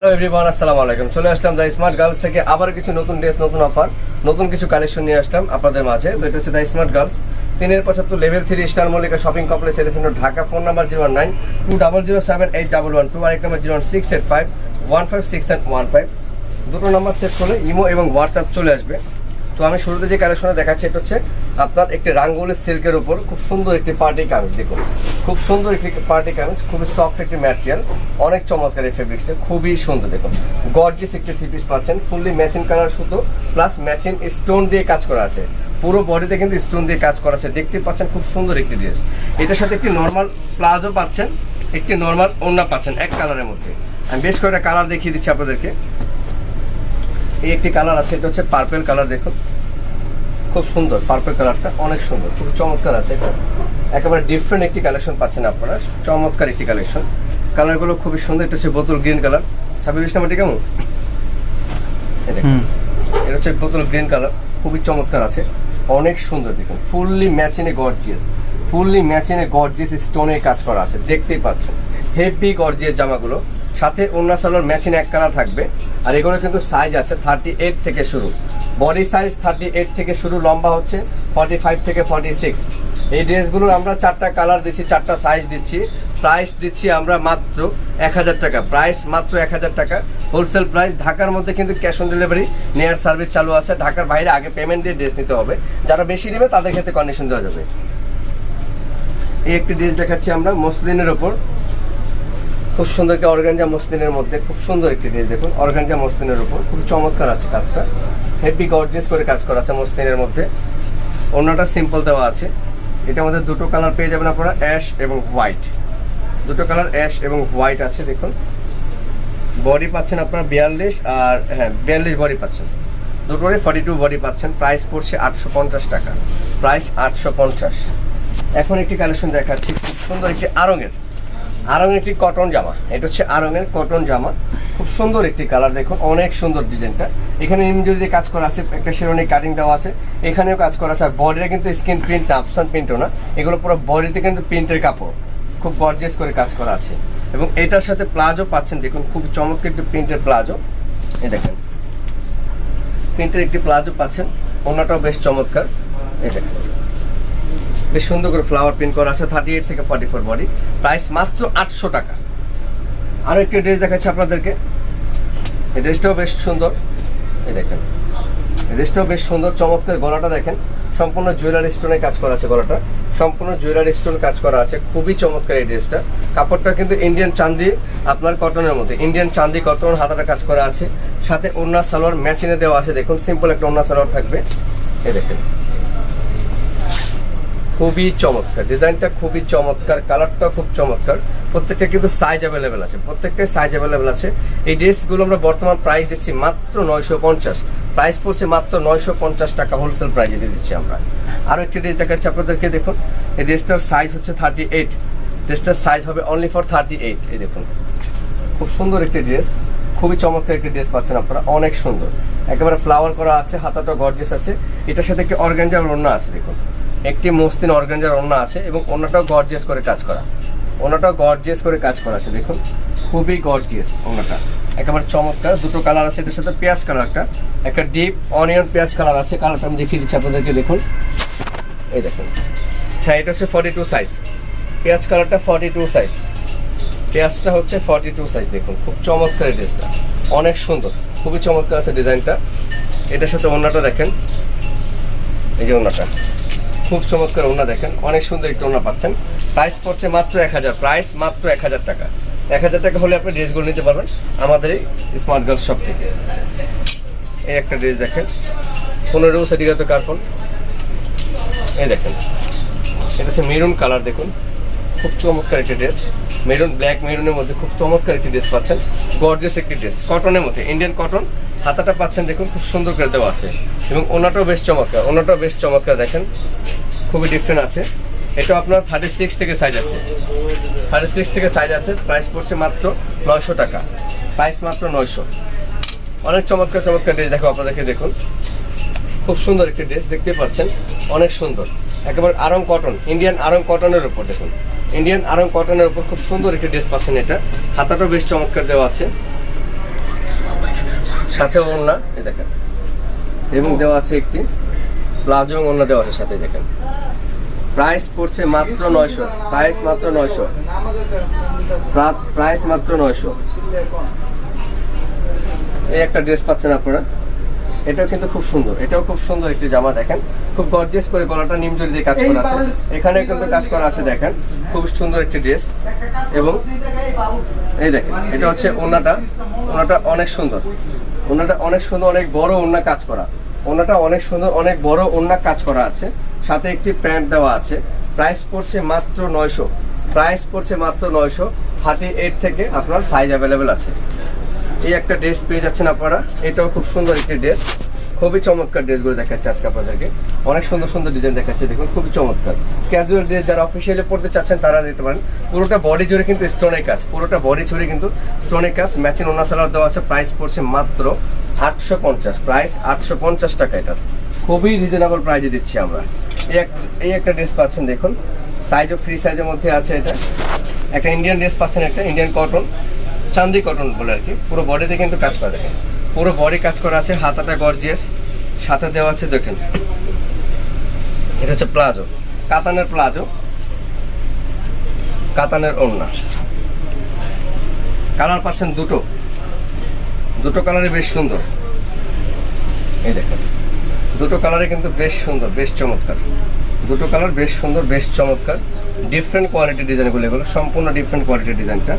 Hello everyone, আসসালামু আলাইকুম। চলে আসলাম দ্য স্মার্ট গার্লস থেকে আবার কিছু নতুন ড্রেস, নতুন অফার, নতুন কিছু কালেকশন নিয়ে আসলাম আপনাদের মাঝে। তো এটা হচ্ছে the smart girls 3-75 level 3 star Mallika shopping complex, elephant road, Dhaka. Phone number 092078111, আরেক নাম্বার 01685156915। দুটো নাম্বার সেট করলে ইমো এবং হোয়াটসঅ্যাপ চলে আসবে। তো আমি শুরুতে যে কালেকশনটা দেখাচ্ছি এটা হচ্ছে আপনার একটি রাঙ্গুলি সিল্কের উপর খুব সুন্দর একটি পার্টি কামিজ। দেখুন খুব সুন্দর একটি পার্টি কামিজ, খুবই সফট একটি ম্যাটেরিয়াল, অনেক চমৎকার এই ফেব্রিক্সটা, খুবই সুন্দর। দেখুন গর্জিয়াস একটি থ্রি পিস পাচ্ছেন, ফুললি ম্যাচিং কালার সুতো প্লাস ম্যাচিং স্টোন দিয়ে কাজ করা আছে। পুরো বডিতে কিন্তু স্টোন দিয়ে কাজ করা আছে, দেখতে পাচ্ছেন খুব সুন্দর একটি ড্রেস। এটার সাথে একটি নর্মাল প্লাজো পাচ্ছেন, একটি নর্মাল ওড়না পাচ্ছেন এক কালারের মধ্যে। আমি বেশ কয়েকটা কালার দেখিয়ে দিচ্ছি আপনাদেরকে। এই একটি কালার আছে, এটা হচ্ছে পার্পল কালার। দেখুন খুব সুন্দর পার্পল কালারটা, অনেক সুন্দর, খুব চমৎকার আছে। এটা একেবারে ডিফারেন্ট একটি কালেকশন পাচ্ছেন আপনারা, চমৎকার একটি কালেকশন। কালারগুলো খুবই সুন্দর। এটা হচ্ছে বোতল গ্রিন কালার, 26 নাম্বারটি কেমন? এটা হচ্ছে বোতল গ্রিন কালার, খুবই চমৎকার আছে, অনেক সুন্দর। দেখুন ফুললি ম্যাচিনে গর্জিয়াস, ফুললি ম্যাচিনে গর্জিয়াস স্টোনে কাজ করা আছে, দেখতেই পাচ্ছেন হেভি গর্জিয়াস জামাগুলো। সাথে ওড়না সালোয়ার ম্যাচিং এক কালার থাকবে। আর এগুলো কিন্তু সাইজ আছে 38 থেকে শুরু, বডি সাইজ 38 থেকে শুরু, লম্বা হচ্ছে 45 থেকে 46। এই ড্রেসগুলোর আমরা 4টা কালার দিচ্ছি, 4টা সাইজ দিচ্ছি। প্রাইস দিচ্ছি আমরা মাত্র 1000 টাকা, প্রাইস মাত্র 1000 টাকা হোলসেল প্রাইস। ঢাকার মধ্যে কিন্তু ক্যাশ অন ডেলিভারি নেয়ার সার্ভিস চালু আছে। ঢাকার বাইরে আগে পেমেন্ট দিয়ে ড্রেস নিতে হবে, যারা বেশি নেবে তাদের ক্ষেত্রে কন্ডিশন দেওয়া যাবে। এই একটি ড্রেস দেখাচ্ছি আমরা মসলিনের ওপর, খুব সুন্দর একটি অর্গানজা মসলিনের মধ্যে, খুব সুন্দর একটি ড্রেস। দেখুন অর্গানজা মসলিনের উপর খুব চমৎকার আছে কাজটা, হেভি গর্জিয়াস করে কাজ করা আছে মসলিনের মধ্যে। ওড়নাটা সিম্পল দেওয়া আছে। এটার মধ্যে দুটো কালার পেয়ে যাবেন আপনারা, অ্যাশ এবং হোয়াইট। দুটো কালার অ্যাশ এবং হোয়াইট আছে। দেখুন বডি পাচ্ছেন আপনারা 42, আর 42 বডি পাচ্ছেন, দুটোরই 42 বডি পাচ্ছেন। প্রাইস পড়ছে 850 টাকা, প্রাইস 850। এখন একটি কালেকশন দেখাচ্ছি, খুব সুন্দর একটি আরঙের একটি কটন জামা। এটা হচ্ছে আরঙের কটন জামা, খুব সুন্দর একটি কালার। দেখুন অনেক সুন্দর ডিজাইনটা। এখানে ইমজুরি কাজ করা আছে, একটা শেরওয়ানি কাটিং দেওয়া আছে, এখানেও কাজ করা আছে। আর বডিটা কিন্তু স্ক্রিন প্রিন্ট না, আফসান প্রিন্টও না, এগুলো পুরো বডিতে কিন্তু প্রিন্টের কাপড়, খুব গর্জিয়াস করে কাজ করা আছে। এবং এটার সাথে প্লাজো পাচ্ছেন, দেখুন খুব চমৎকার একটি প্রিন্টের প্লাজো। এই দেখেন প্রিন্টের একটি প্লাজো পাচ্ছেন, ওড়নাটাও বেশ চমৎকার। এই দেখেন বেশ সুন্দর করে ফ্লাওয়ার প্রিন্ট করা আছে, 38 থেকে 44 বডি, প্রাইস মাত্র 800 টাকা। আরও একটি ড্রেস দেখাচ্ছি আপনাদেরকে। এই ড্রেসটাও বেশ সুন্দর। এই দেখেন এই ড্রেসটাও বেশ সুন্দর, চমৎকার। গলাটা দেখেন সম্পূর্ণ জুয়েলারি স্টোনে কাজ করা আছে, গলাটা সম্পূর্ণ জুয়েলারি স্টোন কাজ করা আছে, খুবই চমৎকার এই ড্রেসটা। কাপড়টা কিন্তু ইন্ডিয়ান চান্দি আপনার কটনের মধ্যে, ইন্ডিয়ান চান্দি কটন, হাতাটা কাজ করা আছে। সাথে ওড়না সালোয়ার ম্যাচিনে দেওয়া আছে। দেখুন সিম্পল একটা ওড়না সালোয়ার থাকবে। এই দেখেন খুবই চমৎকার ডিজাইনটা, খুবই চমৎকার, কালারটা খুব চমৎকার। প্রত্যেকটা কিন্তু সাইজ অ্যাভেলেবেল আছে, প্রত্যেকটাই সাইজ অ্যাভেলেবেল আছে। এই ড্রেসগুলো আমরা বর্তমান প্রাইস দিচ্ছি মাত্র 950, প্রাইস পড়ছে মাত্র 950 টাকা, হোলসেল প্রাইসে দিয়ে দিচ্ছি আমরা। আরও একটি ড্রেস দেখাচ্ছি আপনাদেরকে। দেখুন এই ড্রেসটার সাইজ হচ্ছে 38, ড্রেসটার সাইজ হবে অনলি ফর 38। এই দেখুন খুব সুন্দর একটি ড্রেস, খুবই চমৎকার একটি ড্রেস পাচ্ছেন আপনারা, অনেক সুন্দর, একেবারে ফ্লাওয়ার করা আছে, হাতাটা গর্জিয়াস আছে। এটার সাথে একটি অর্গানজার ওড়না আছে। দেখুন একটি মসলিন অর্গানজার ওড়না আছে এবং ওড়নাটাও গর্জিয়াস করে কাজ করা, ওড়নাটাও গর্জিয়াস করে কাজ করা আছে। দেখুন খুবই গর্জিয়াস ওড়নাটা, একেবারে চমৎকার। দুটো কালার আছে, এটার সাথে পেঁয়াজ কালার, একটা ডিপ অনিয়ন পেঁয়াজ কালার আছে। কালারটা আমি দেখিয়ে দিচ্ছি আপনাদেরকে। দেখুন এই দেখুন, হ্যাঁ এটা হচ্ছে 42 সাইজ, পেঁয়াজ কালারটা 42 সাইজ, পেঁয়াজটা হচ্ছে 42 সাইজ। দেখুন খুব চমৎকার এই ড্রেসটা, অনেক সুন্দর, খুবই চমৎকার আছে ডিজাইনটা। এটার সাথে ওড়নাটা দেখেন, এই যে ওড়নাটা খুব চমৎকার ওড়না, দেখেন অনেক সুন্দর একটা ওড়না পাচ্ছেন। প্রাইস পড়ছে মাত্র 1000, প্রাইস মাত্র 1000 টাকা। 1000 টাকা হলে আপনি ড্রেসগুলো নিতে পারবেন আমাদের এই স্মার্ট গার্লস শপ থেকে। এই একটা ড্রেস দেখেন 15 সেটিগত কার্পন। এই দেখেন এটা হচ্ছে মেরুন কালার, দেখুন খুব চমৎকার একটি ড্রেস, মেরুন ব্ল্যাক মেরুনের মধ্যে খুব চমৎকার একটি ড্রেস পাচ্ছেন, গর্জিয়াস একটি ড্রেস কটনের মধ্যে, ইন্ডিয়ান কটন। হাতাটা পাচ্ছেন দেখুন খুব সুন্দর করে দেওয়া আছে এবং ওনাটাও বেশ চমৎকার, ওনাটাও বেশ চমৎকার, দেখেন খুবই ডিফারেন্ট আছে। এটা আপনার 36 থেকে সাইজ আছে, 36 থেকে সাইজ আছে। প্রাইস পড়ছে মাত্র 900 টাকা, প্রাইস মাত্র 900। অনেক চমৎকার চমৎকার ড্রেস দেখো আপনাদেরকে। দেখুন খুব সুন্দর একটি ড্রেস দেখতে পাচ্ছেন, অনেক সুন্দর, একেবারে আরং কটন, ইন্ডিয়ান আরং কটনের উপর। দেখুন ইন্ডিয়ান আরং কটনের উপর খুব সুন্দর একটি ড্রেস পাচ্ছেন। এটা হাতাটাও বেশ চমৎকার দেওয়া আছে। সাথে ওড়না এই দেখেন, এবং দেওয়া আছে একটি প্লাজো এবং ওড়না দেওয়া আছে সাথে দেখেন। প্রাইস পড়ছে মাত্র 900, প্রাইস মাত্র 900, প্রাইস মাত্র 900। এই একটা ড্রেস পাচ্ছেন আপনারা, এটাও কিন্তু খুব সুন্দর, এটাও খুব সুন্দর একটি জামা দেখেন, খুব গর্জিয়াস করে গলাটা নিমজরি দিয়ে কাজ করা আছে, এখানে কিন্তু কাজ করা আছে দেখেন, খুব সুন্দর একটি ড্রেস। এবং এই দেখেন এটা হচ্ছে ওড়নাটা, ওড়নাটা অনেক সুন্দর, ওড়নাটা অনেক সুন্দর, অনেক বড় ওড়না কাজ করা, ওড়নাটা অনেক সুন্দর, অনেক বড় ওড়না কাজ করা আছে, সাথে একটি প্যান্ট দেওয়া আছে। প্রাইস পড়ছে মাত্র 900, প্রাইস পড়ছে মাত্র 900। 38 থেকে আপনার সাইজ অ্যাভেলেবেল আছে। এই একটা ড্রেস পেয়ে যাচ্ছেন আপনারা, এটাও খুব সুন্দর একটি ড্রেস, খুবই চমৎকার ড্রেসগুলো দেখাচ্ছে আজকে আপনাদেরকে, অনেক সুন্দর সুন্দর ডিজাইন দেখাচ্ছে দেখুন, খুবই চমৎকার ক্যাজুয়াল ড্রেস যারা অফিসিয়ালি পড়তে চাচ্ছেন তারা নিতে পারেন। পুরোটা বডি জুড়ে কিন্তু স্টোনের কাজ, পুরোটা বডি জুড়ে কিন্তু স্টোনের কাজ, ম্যাচিং ওড়না সালোয়ার দেওয়া আছে। প্রাইস পড়ছে মাত্র 850, প্রাইস 850 টাকা। এটা খুবই রিজনেবল প্রাইসে দিচ্ছি আমরা। এই একটা ড্রেস পাচ্ছেন দেখুন, সাইজও ফ্রি সাইজের মধ্যে আছে। এটা একটা ইন্ডিয়ান ড্রেস পাচ্ছেন, একটা ইন্ডিয়ান কটন, চান্দি কটন বলে আর কি, পুরো বডিতে কিন্তু কাজ করা দেখেন, পুরো বডি কাজ করা আছে, হাতাটা গর্জিয়াস, সাথে দেওয়া আছে দেখেন এটা হচ্ছে প্লাজো, কাতানের প্লাজো, কাতানের ওড়না। কালার পাচ্ছেন দুটো, দুটো কালারই বেশ সুন্দর, এই দেখেন দুটো কালারে কিন্তু বেশ সুন্দর, বেশ চমৎকার, দুটো কালার বেশ সুন্দর, বেশ চমৎকার, ডিফারেন্ট কোয়ালিটির ডিজাইনগুলো, এগুলো সম্পূর্ণ ডিফারেন্ট কোয়ালিটির ডিজাইনটা।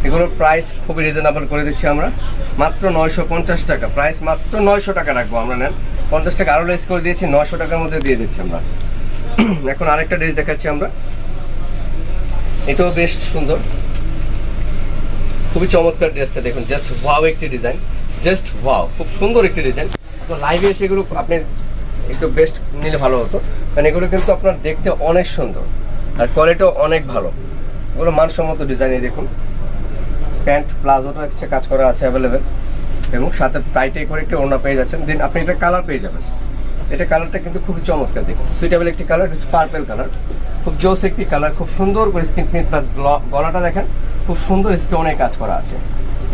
এগুলোর প্রাইস খুবই রিজনেবল করে দিচ্ছি আমরা, মাত্র 950 টাকা, প্রাইস মাত্র 900 টাকা রাখবো আমরা। নেন 50 টাকা আরও লেস করে দিয়েছি, 900 টাকার মধ্যে দিয়ে দিচ্ছি আমরা। এখন আরেকটা ড্রেস দেখাচ্ছি আমরা, এটাও বেশ সুন্দর, খুবই চমৎকার ড্রেসটা দেখুন, জাস্ট ওয়াও একটি ডিজাইন, জাস্ট ওয়াও, খুব সুন্দর একটি ডিজাইন। তো লাইভে এসে এগুলো আপনি একটু বেস্ট নিলে ভালো হতো, কারণ এগুলো কিন্তু আপনার দেখতে অনেক সুন্দর আর কোয়ালিটিও অনেক ভালো, এগুলো মানসম্মত ডিজাইনে দেখুন। প্যান্ট প্লাজোটা হচ্ছে কাজ করা আছে অ্যাভেলেবেল, এবং সাথে টাইটে করে একটি ওড়না পেয়ে যাচ্ছেন। দেন আপনি এটা কালার পেয়ে যাবেন, এটা কালারটা কিন্তু খুবই চমৎকার দেখুন, সুইটেবল একটি কালার, হচ্ছে পার্পেল কালার, খুব জোস একটি কালার, খুব সুন্দর করে স্কিন প্রিন্ট প্লাস গলাটা দেখেন, খুব সুন্দর স্টোনে কাজ করা আছে।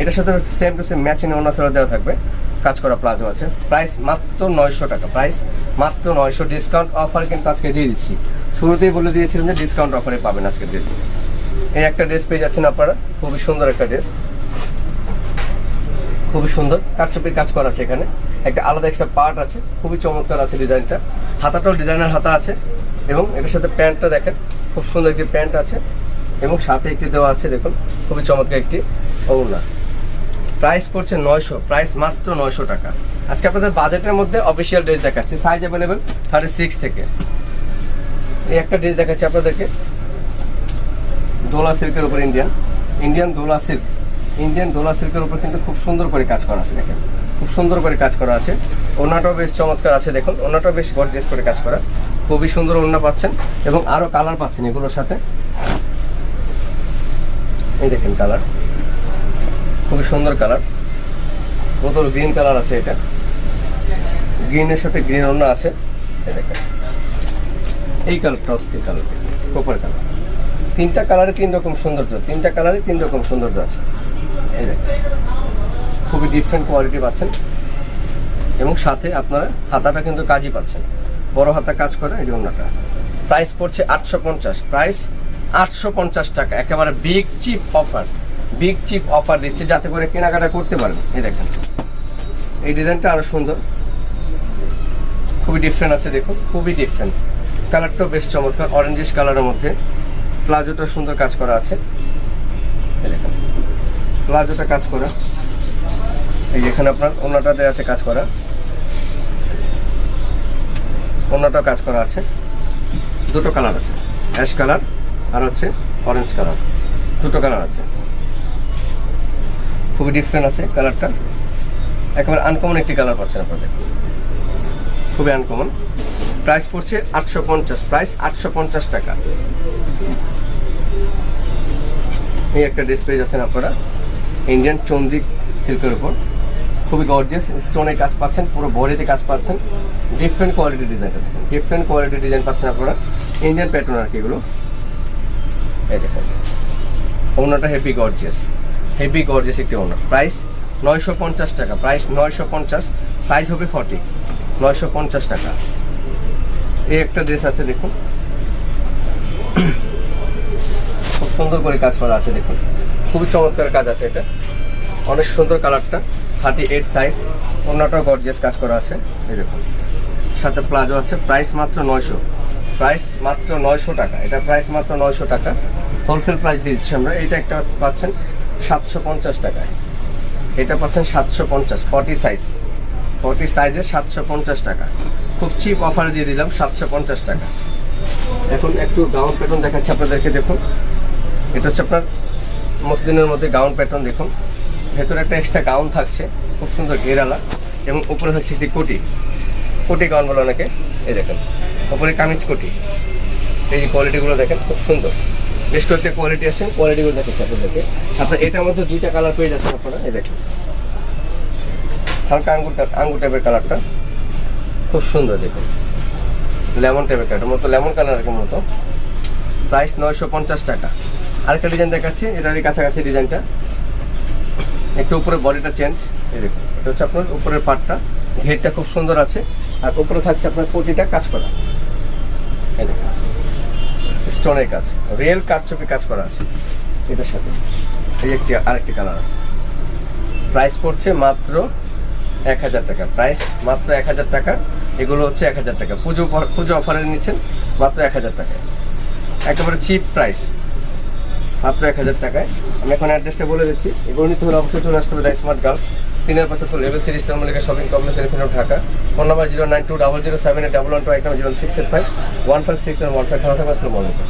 এটার সাথে সেম টু সেম ম্যাচিং ওড়না সালোয়ার দেওয়া থাকবে, কাজ করা প্লাজো আছে। প্রাইস মাত্র 900 টাকা, প্রাইস মাত্র 900। ডিসকাউন্ট অফার কিন্তু আজকে দিয়ে দিচ্ছি, শুরুতেই বলে দিয়েছিলাম যে ডিসকাউন্ট অফারে পাবেন আজকে দিয়ে দিন। এই একটা ড্রেস পেয়ে যাচ্ছেন আপনারা, খুবই সুন্দর একটা ড্রেস, খুবই সুন্দর কারচুপির কাজ করা আছে, এখানে একটা আলাদা এক্সট্রা পার্ট আছে, খুবই চমৎকার আছে ডিজাইনটা, হাতাটাও ডিজাইনার হাতা আছে, এবং এটার সাথে প্যান্টটা দেখেন, খুব সুন্দর একটি প্যান্ট আছে, এবং সাথে একটি দেওয়া আছে দেখুন, খুবই চমৎকার একটি ওড়না। প্রাইস পড়ছে 900, প্রাইস মাত্র 900 টাকা। আজকে আপনাদের বাজেটের মধ্যে অফিসিয়াল ড্রেস দেখাচ্ছি, সাইজ অ্যাভেলেবেল 36 থেকে। এই একটা ড্রেস দেখাচ্ছি আপনাদেরকে, দোলা সিল্কের উপর, ইন্ডিয়ান দোলা সিল্ক, ইন্ডিয়ান দোলা সিল্কের উপর কিন্তু খুব সুন্দর করে কাজ করা আছে দেখেন, খুব সুন্দর করে কাজ করা আছে। ওড়নাটাও বেশ চমৎকার আছে দেখুন, ওড়নাটাও বেশ গর্জিয়াস করে কাজ করা, খুবই সুন্দর ওড়না পাচ্ছেন, এবং আরও কালার পাচ্ছেন এগুলোর সাথে। এই দেখেন কালার, খুবই সুন্দর কালার, বোতল গ্রিন কালার আছে, এটা গ্রিনের সাথে গ্রিন ওড়না আছে। এই দেখেন এই কালারটা অস্থির কালার, কোপার কালার, তিনটা কালারে তিন রকম সৌন্দর্য, তিনটা কালারে তিন রকম সৌন্দর্য আছে। এই দেখেন খুবই ডিফারেন্ট কোয়ালিটি পাচ্ছেন, এবং সাথে আপনারা হাতাটা কিন্তু কাজই পাচ্ছেন, বড় হাতা কাজ করে এই ওড়নাটা। প্রাইস পড়ছে 850, প্রাইস 850 টাকা, একেবারে big cheap offer, big cheap offer দিচ্ছে যাতে করে কেনাকাটা করতে পারেন। এই দেখেন এই ডিজাইনটা আরও সুন্দর, খুবই ডিফারেন্ট আছে দেখুন, খুবই ডিফারেন্ট, কালারটাও বেশ চমৎকার, অরেঞ্জিশ কালারের মধ্যে, প্লাজোটা সুন্দর কাজ করা আছে। এই দেখেন প্লাজোটা কাজ করা, এই যেখানে আপনার ওড়নাটা দেওয়া আছে কাজ করা, ওড়নাটাও কাজ করা আছে। দুটো কালার আছে, অ্যাশ কালার আর হচ্ছে অরেঞ্জ কালার, দুটো কালার আছে, খুবই ডিফারেন্ট আছে কালারটা, একেবারে আনকমন একটি কালার পাচ্ছেন আপনাদের, খুবই আনকমন। প্রাইস পড়ছে 850, প্রাইস 850 টাকা। এই একটা ড্রেস পেয়ে যাচ্ছেন আপনারা, ইন্ডিয়ান চন্দ্রিক সিল্কের উপর, খুবই গর্জিয়াস স্টোনের কাজ পাচ্ছেন, পুরো বডিতে কাজ পাচ্ছেন, ডিফারেন্ট কোয়ালিটির ডিজাইনটা দেখেন, ডিফারেন্ট কোয়ালিটির ডিজাইন পাচ্ছেন আপনারা, ইন্ডিয়ান প্যাটার্ন আর কি এগুলো। এই দেখেন ওড়নাটা হেভি গর্জিয়াস, হেভি গর্জিয়াস একটি ওড়না। প্রাইস 950 টাকা, প্রাইস 950, সাইজ হবে 40, 950 টাকা। এই একটা ড্রেস আছে দেখুন, খুব সুন্দর করে কাজ করা আছে দেখুন, খুবই চমৎকার কাজ আছে, এটা অনেক সুন্দর কালারটা, 38 সাইজ, অন্যটা গর্জিয়াস কাজ করা আছে। এই দেখুন, সাথে প্লাজো আছে, প্রাইস মাত্র 900, প্রাইস মাত্র 900 টাকা, এটা প্রাইস মাত্র 900 টাকা, হোলসেল প্রাইস দিয়ে দিচ্ছি আমরা। এটা একটা পাচ্ছেন 750 টাকায়, এটা পাচ্ছেন 750, 40 সাইজ, 40 সাইজে 750 টাকা, খুব চিপ অফারে দিয়ে দিলাম 750 টাকা। এখন একটু গাউন প্যাটার্ন দেখাচ্ছি আপনাদেরকে, দেখুন এটা হচ্ছে আপনার মসলিনের মধ্যে গাউন প্যাটার্ন, দেখুন ভেতরে একটা এক্সট্রা গাউন থাকছে, খুব সুন্দর ঘেরালা, এবং উপরে হচ্ছে একটি কোটি, কোটি গাউন বলে অনেকে। এই দেখেন উপরে কামিজ কোটি, এই যে কোয়ালিটিগুলো দেখেন খুব সুন্দর, বেশ কয়েকটা কোয়ালিটি আছে, কোয়ালিটিগুলো দেখাচ্ছি আপনাদেরকে। আপনার এটার মধ্যে 2টা কালার পেয়ে যাচ্ছেন আপনারা। এই দেখেন হালকা আঙ্গুর টাইপের কালারটা, খুব সুন্দর দেখুন, লেমন টাইপের কালার মতো, লেমন কালারের মতো, প্রাইস 950 টাকা। আরেকটা ডিজাইন দেখাচ্ছি, এটারই কাছাকাছি ডিজাইনটা, একটু উপরে বডিটা চেঞ্জ। এই দেখুন এটা হচ্ছে আপনার উপরের পার্টটা, ঘেরটা খুব সুন্দর আছে, আর উপরে থাকছে আপনার কোটিটা কাজ করা। এই দেখুন স্টোনের কাজ, রিয়েল কারচুপি কাজ করা আছে এটার সাথে। এই একটি আরেকটি কালার আছে, প্রাইস পড়ছে মাত্র 1000 টাকা, প্রাইস মাত্র 1000 টাকা। এগুলো হচ্ছে 1000 টাকা, পুজো অফারে নিচ্ছেন মাত্র 1000 টাকায়, একেবারে চিপ প্রাইস, মাত্র 1000 টাকায়। আমি এখন অ্যাড্রেসটা বলে দিচ্ছি, এগুলো নিতে হলে অবশ্যই চলে আসতে হবে the smart girls, 3-5 level 3 star Mallika shopping complex, elephant road, Dhaka. Phone number 09200781128, 0685 156 155। ভালো থাকবেন, আসসালামু আলাইকুম।